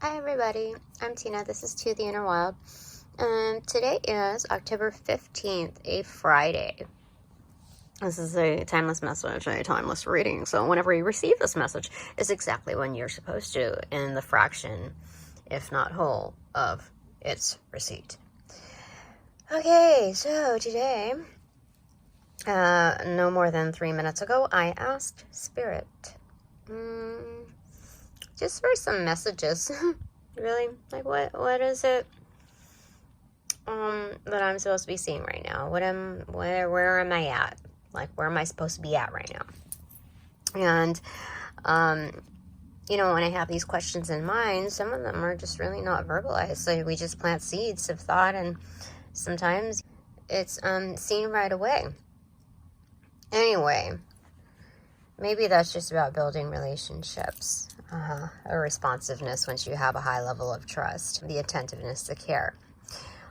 Hi everybody, I'm Tina. This is To the Inner Wild. Today is October 15th, a Friday. This is a timeless message, a timeless reading. So whenever you receive this message, is exactly when you're supposed to, in the fraction, if not whole, of its receipt. Okay, so today, no more than 3 minutes ago, I asked Spirit, just for some messages. Really? Like, what is it that I'm supposed to be seeing right now? Where am I at? Like, where am I supposed to be at right now? And when I have these questions in mind, some of them are just really not verbalized. So we just plant seeds of thought, and sometimes it's seen right away. Anyway, maybe that's just about building relationships. A responsiveness once you have a high level of trust, the attentiveness, the care.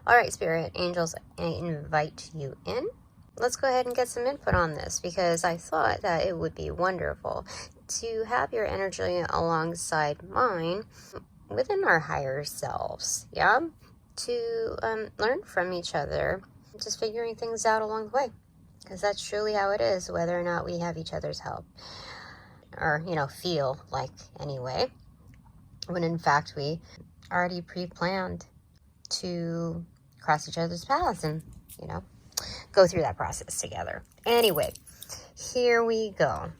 All right, Spirit, angels, I invite you in. Let's go ahead and get some input on this, because I thought that it would be wonderful to have your energy alongside mine within our higher selves, yeah? To learn from each other, just figuring things out along the way, because that's truly how it is, whether or not we have each other's help. Or, feel like anyway, when in fact we already pre-planned to cross each other's paths and, go through that process together. Anyway, here we go.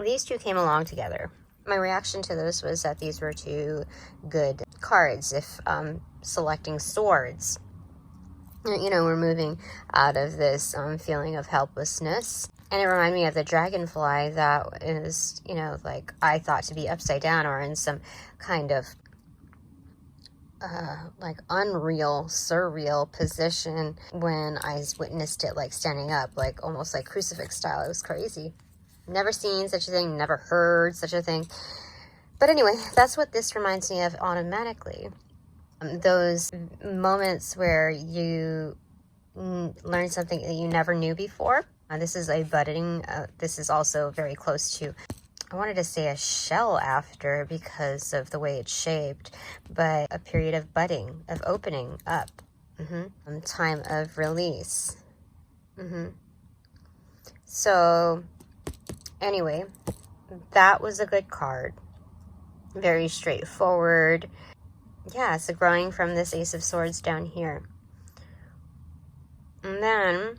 These two came along together. My reaction to this was that these were two good cards if selecting swords. We're moving out of this feeling of helplessness. And it reminded me of the dragonfly that is, like I thought to be upside down or in some kind of like unreal, surreal position when I witnessed it like standing up, like almost like crucifix style. It was crazy. Never seen such a thing, never heard such a thing. But anyway, that's what this reminds me of automatically. Those moments where you learn something that you never knew before. This is a budding, this is also very close to, I wanted to say a shell after because of the way it's shaped, but a period of budding, of opening up, time of release. So anyway, that was a good card. Very straightforward. Yeah, so growing from this Ace of Swords down here. And then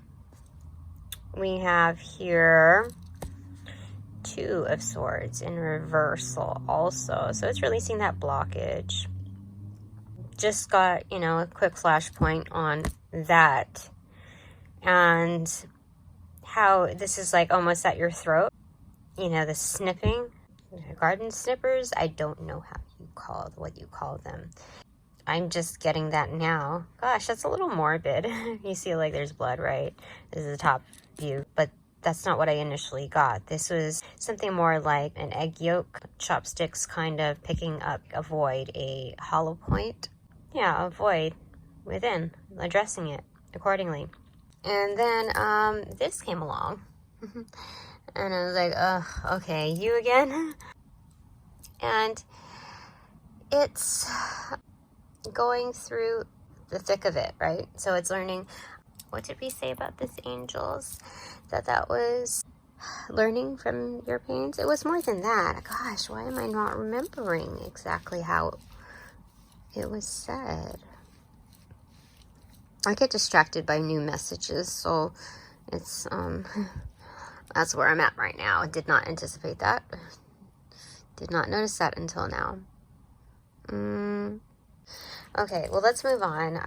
we have here Two of Swords in reversal also. So it's releasing that blockage. Just got, a quick flashpoint on that. And how this is like almost at your throat. The snipping, garden snippers. I don't know what you call them. I'm just getting that now. Gosh, that's a little morbid. You see like there's blood, right? This is the top view, but that's not what I initially got. This was something more like an egg yolk, chopsticks kind of picking up a void, a hollow point. Yeah, a void within, addressing it accordingly. And then this came along. And I was like, oh, okay, you again? And it's going through the thick of it, right? So it's learning. What did we say about this, angels? That was learning from your pains? It was more than that. Gosh, why am I not remembering exactly how it was said? I get distracted by new messages, so it's that's where I'm at right now. I did not anticipate that. Did not notice that until now. Okay, well, let's move on.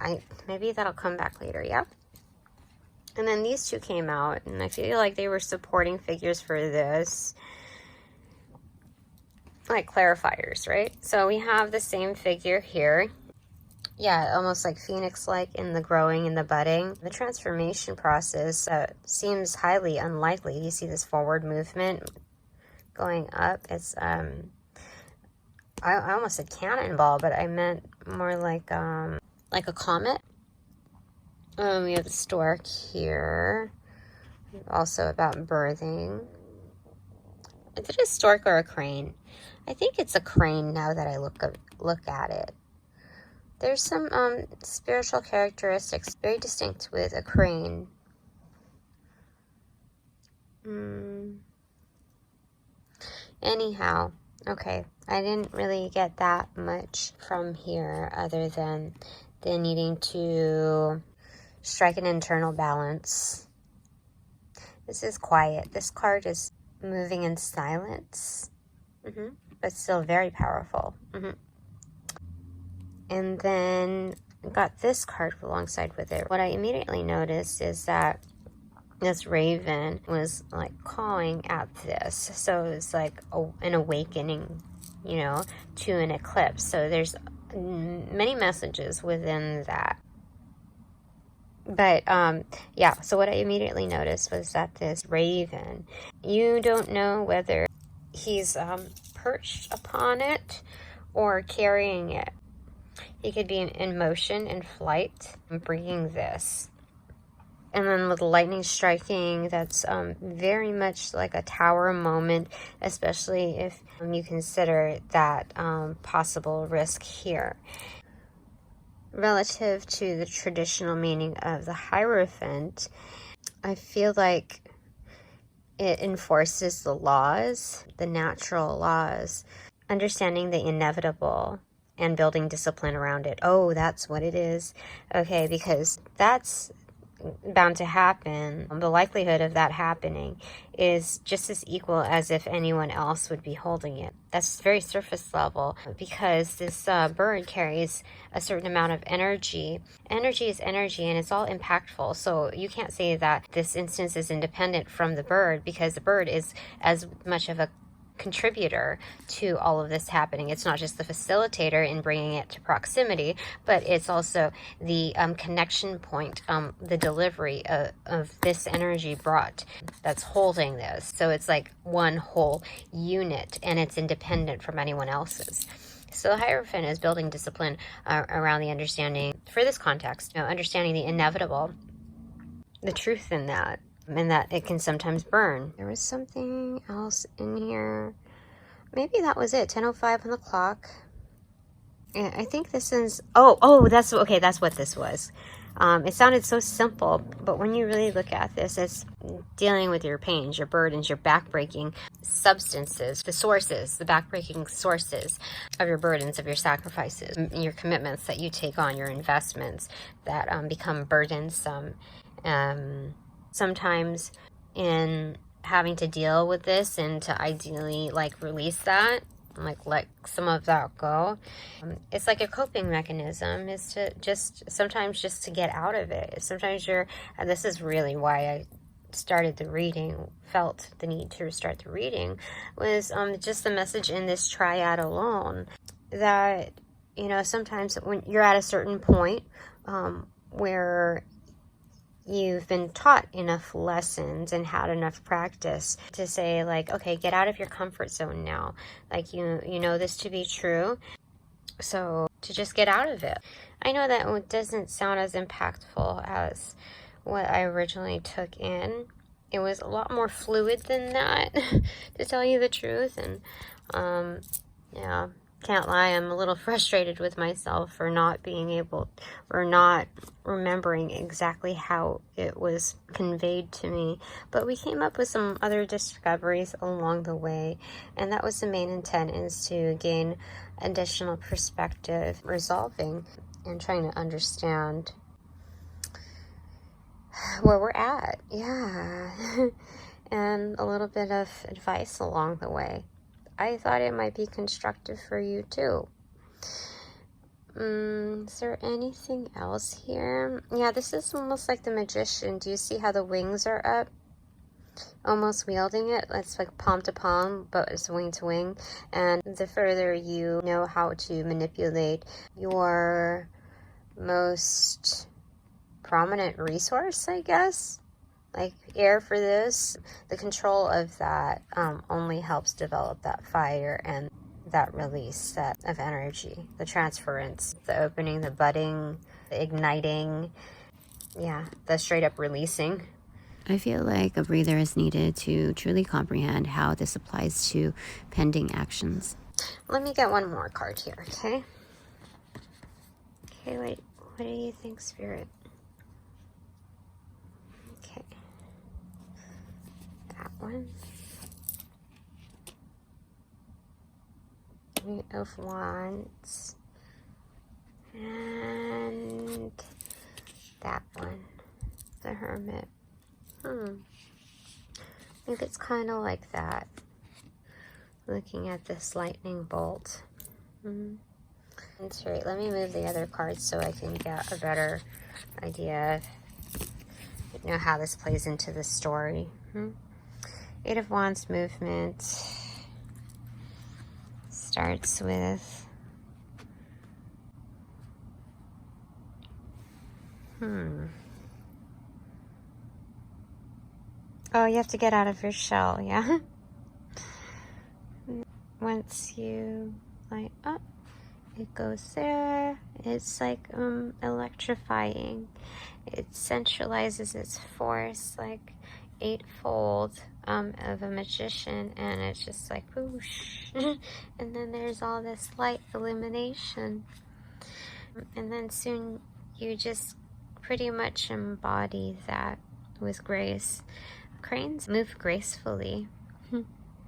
Maybe that'll come back later, yeah? And then these two came out, and I feel like they were supporting figures for this. Like clarifiers, right? So we have the same figure here. Yeah, almost like phoenix-like in the growing and the budding. The transformation process seems highly unlikely. You see this forward movement going up. It's, I almost said cannonball, but I meant more like a comet. We have the stork here. Also about birthing. Is it a stork or a crane? I think it's a crane now that I look at it. There's some spiritual characteristics very distinct with a crane. Anyhow, okay, I didn't really get that much from here other than the needing to strike an internal balance. This is quiet. This card is moving in silence, but still very powerful. And then got this card alongside with it. What I immediately noticed is that this raven was like calling at this. So it's like an awakening, you know, to an eclipse. So there's many messages within that. But yeah, so what I immediately noticed was that this raven, you don't know whether he's perched upon it or carrying it. He could be in motion, in flight, bringing this. And then with lightning striking, that's very much like a tower moment, especially if you consider that possible risk here. Relative to the traditional meaning of the Hierophant, I feel like it enforces the laws, the natural laws, understanding the inevitable and building discipline around it. Oh, that's what it is. Okay, because that's bound to happen. The likelihood of that happening is just as equal as if anyone else would be holding it. That's very surface level, because this bird carries a certain amount of energy. Energy is energy, and it's all impactful. So you can't say that this instance is independent from the bird, because the bird is as much of a contributor to all of this happening. It's not just the facilitator in bringing it to proximity, but it's also the connection point, the delivery of this energy brought that's holding this. So it's like one whole unit, and it's independent from anyone else's. So the Hierophant is building discipline around the understanding, for this context, you know, understanding the inevitable, the truth in that, and that it can sometimes burn. There was something else in here. Maybe that was it. 10:05 on the clock. Yeah, I think this is... Oh, that's okay. That's what this was. It sounded so simple, but when you really look at this, it's dealing with your pains, your burdens, your backbreaking substances, the sources, the backbreaking sources of your burdens, of your sacrifices, your commitments that you take on, your investments that become burdensome. Sometimes in having to deal with this and to ideally like release that, like let some of that go, it's like a coping mechanism, is to sometimes just to get out of it. Sometimes and this is really why I started the reading, felt the need to start the reading, was just the message in this triad alone, that, you know, sometimes when you're at a certain point where you've been taught enough lessons and had enough practice to say, like, okay, get out of your comfort zone now. Like, you know this to be true, so to just get out of it. I know that doesn't sound as impactful as what I originally took in. It was a lot more fluid than that, to tell you the truth. And yeah, can't lie, I'm a little frustrated with myself for not being able, or not remembering exactly how it was conveyed to me. But we came up with some other discoveries along the way, and that was the main intent, is to gain additional perspective, resolving and trying to understand where we're at. Yeah. And a little bit of advice along the way. I thought it might be constructive for you too. Is there anything else here? Yeah, this is almost like the Magician. Do you see how the wings are up? Almost wielding it. It's like palm to palm, but it's wing to wing. And the further you know how to manipulate your most prominent resource, I guess, like air for this, the control of that only helps develop that fire and that release of energy, the transference, the opening, the budding, the igniting, yeah, the straight up releasing. I feel like a breather is needed to truly comprehend how this applies to pending actions. Let me get one more card here, okay? Okay, wait. What do you think, Spirit? Okay. That one. Three of Wands. And that one. The Hermit. I think it's kind of like that. Looking at this lightning bolt. That's right. Let me move the other cards so I can get a better idea of how this plays into the story. Eight of Wands movement starts with oh, you have to get out of your shell, yeah? Once you light up, it goes there. It's like electrifying. It centralizes its force like eightfold of a magician, and it's just like whoosh. And then there's all this light illumination, and then soon you just pretty much embody that with grace. Cranes move gracefully.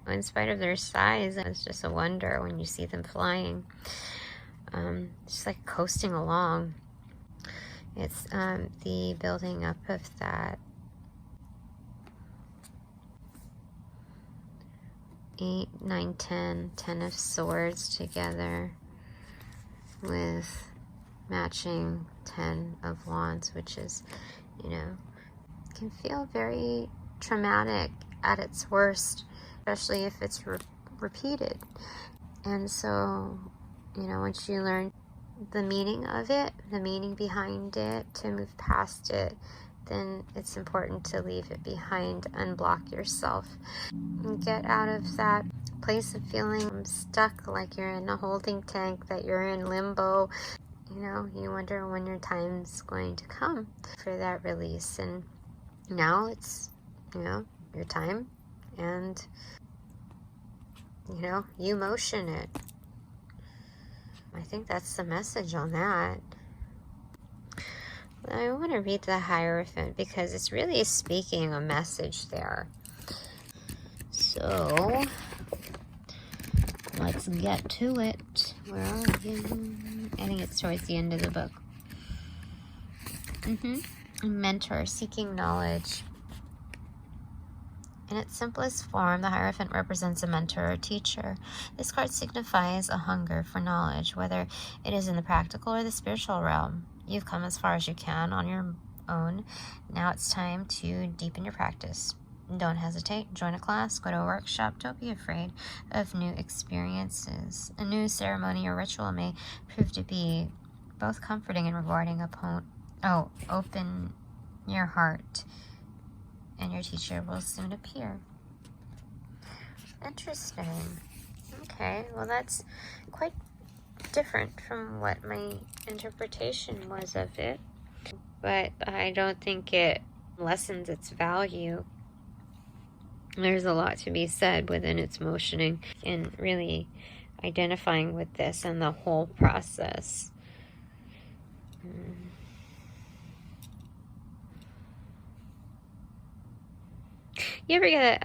In spite of their size, it's just a wonder when you see them flying. Just like coasting along. It's the building up of that 8, 9, 10 of Swords together with matching 10 of Wands, which is, can feel very traumatic at its worst, especially if it's repeated. And so, once you learn the meaning of it, the meaning behind it, to move past it, then it's important to leave it behind, unblock yourself, and get out of that place of feeling stuck, like you're in a holding tank, that you're in limbo. You wonder when your time's going to come for that release. And now it's, your time, and, you motion it. I think that's the message on that. I want to read the Hierophant because it's really speaking a message there. So, let's get to it. Where are you? I think it's towards the end of the book. A mentor seeking knowledge. In its simplest form, the Hierophant represents a mentor or teacher. This card signifies a hunger for knowledge, whether it is in the practical or the spiritual realm. You've come as far as you can on your own. Now it's time to deepen your practice. Don't hesitate. Join a class, go to a workshop. Don't be afraid of new experiences. A new ceremony or ritual may prove to be both comforting and rewarding. Open your heart, and your teacher will soon appear. Interesting. Okay, well, that's quite different from what my interpretation was of it, but I don't think it lessens its value. There's a lot to be said within its motioning and really identifying with this and the whole process. You ever get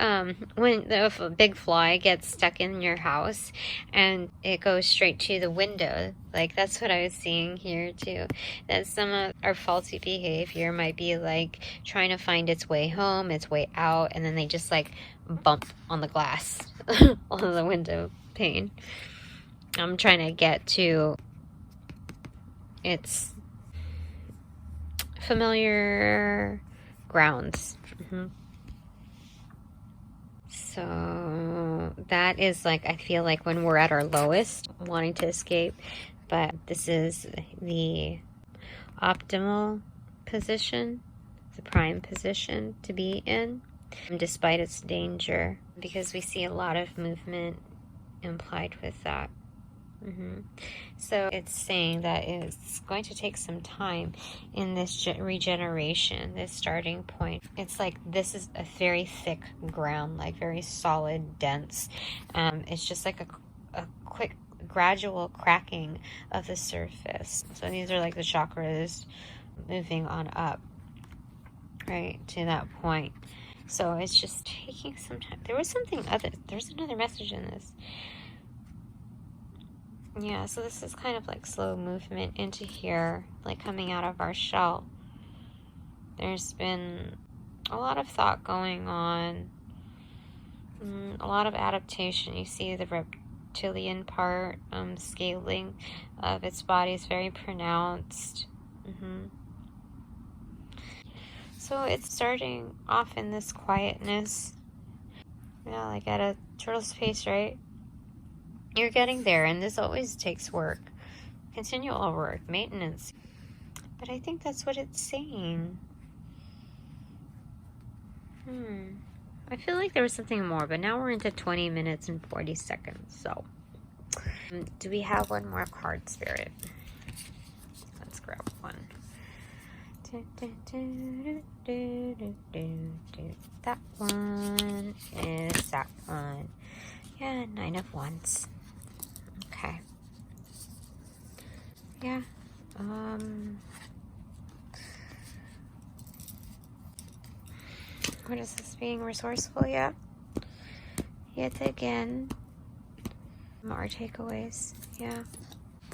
when a big fly gets stuck in your house and it goes straight to the window? Like, that's what I was seeing here too. That some of our faulty behavior might be like trying to find its way home, its way out, and then they just like bump on the glass on the window pane. I'm trying to get to its familiar grounds. So that is like, I feel like when we're at our lowest, wanting to escape, but this is the optimal position, the prime position to be in, despite its danger, because we see a lot of movement implied with that. So it's saying that it's going to take some time in this regeneration, this starting point. It's like this is a very thick ground, like very solid, dense. It's just like a quick, gradual cracking of the surface. So these are like the chakras moving on up, right, to that point. So it's just taking some time. There's another message in this. Yeah, so this is kind of like slow movement into here, like coming out of our shell. There's been a lot of thought going on, a lot of adaptation. You see the reptilian part, scaling of its body is very pronounced. So it's starting off in this quietness, yeah, like at a turtle's pace, right? You're getting there, and this always takes work, continual work, maintenance. But I think that's what it's saying. I feel like there was something more, but now we're into 20 minutes and 40 seconds. So, do we have one more card, Spirit? Let's grab one. That one is that one. Yeah, 9 of Wands. Okay. Yeah. What is this? Being resourceful? Yeah. Yet again. More takeaways. Yeah.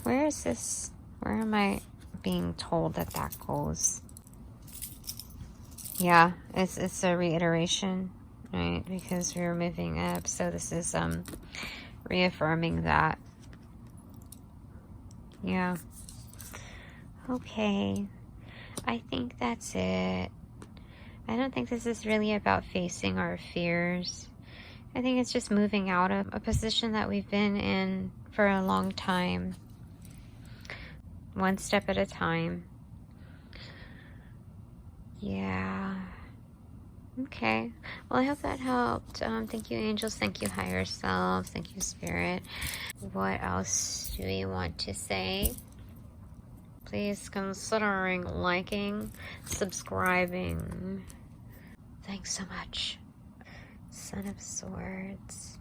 Where is this? Where am I being told that that goes? Yeah, it's a reiteration, right? Because we were moving up, so this is reaffirming that. Yeah. Okay. I think that's it. I don't think this is really about facing our fears. I think it's just moving out of a position that we've been in for a long time. One step at a time. Yeah. Okay. Well, I hope that helped. Thank you, angels. Thank you, higher self. Thank you, spirit. What else do we want to say? Please considering liking, subscribing. Thanks so much. Son of Swords.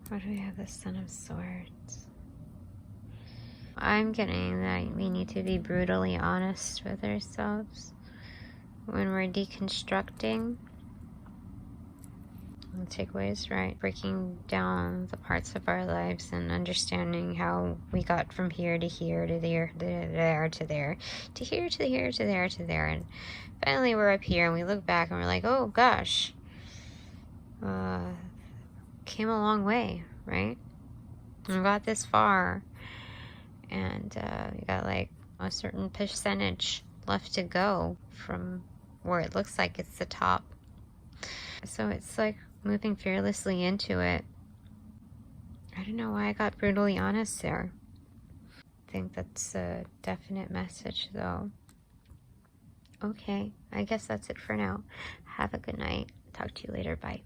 Why do we have the Son of Swords? I'm getting that we need to be brutally honest with ourselves when we're deconstructing. The takeaways, right? Breaking down the parts of our lives and understanding how we got from here to here to there, to there, to there, to here, to here, to there, to there. And finally we're up here and we look back and we're like, oh gosh, came a long way, right? We got this far. And we got like a certain percentage left to go from where it looks like it's the top. So it's like moving fearlessly into it. I don't know why I got brutally honest there. I think that's a definite message though. Okay, I guess that's it for now. Have a good night. Talk to you later. Bye.